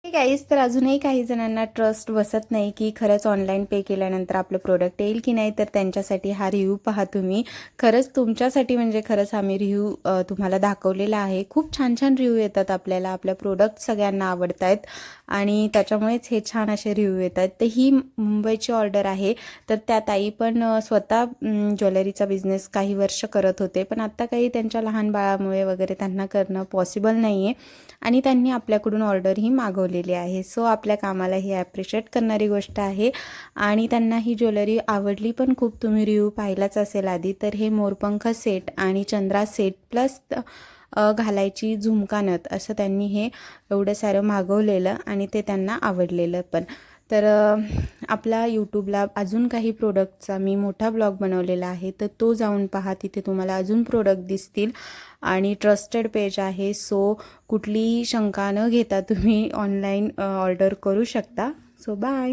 Guys, तर अजूनही काही जणांना ट्रस्ट बसत नाही की खरंच ऑनलाईन पे केल्यानंतर आपलं प्रोडक्ट येईल की नाही. तर त्यांच्यासाठी हा रिव्ह्यू पहा तुम्ही. खरंच तुमच्यासाठी म्हणजे खरंच आम्ही रिव्ह्यू तुम्हाला दाखवलेला आहे. खूप छान छान रिव्ह्यू येतात आपल्याला, आपल्या प्रोडक्ट सगळ्यांना आवडत आहेत आणि त्याच्यामुळेच हे छान असे रिव्ह्यू येत आहेत. तर ही मुंबईची ऑर्डर आहे. तर त्या ताई पण स्वतः ज्वेलरीचा बिझनेस काही वर्ष करत होते, पण आत्ता काही त्यांच्या लहान बाळामुळे वगैरे त्यांना करणं पॉसिबल नाही आहे आणि त्यांनी आपल्याकडून ऑर्डरही मागवलेली आहे. सो आपल्या कामाला ही ॲप्रिशिएट करणारी गोष्ट आहे आणि त्यांना ही ज्वेलरी आवडली पण खूप. तुम्ही रिव्ह्यू पाहिलाच असेल आधी. तर हे मोरपंख सेट आणि चंद्रा सेट प्लस घालायची झुमका नथ असं त्यांनी हे एवढं सारं मागवलेलं आणि ते त्यांना आवडलेलं पण. तर आपला यूट्यूबला अजून काही प्रोडक्टचा मी मोठा ब्लॉग बनवलेला आहे, तर तो जाऊन पहा. तिथे तुम्हाला अजून प्रोडक्ट दिसतील आणि ट्रस्टेड पेज आहे. सो कुठलीही शंका न घेता तुम्ही ऑनलाईन ऑर्डर करू शकता. So bye.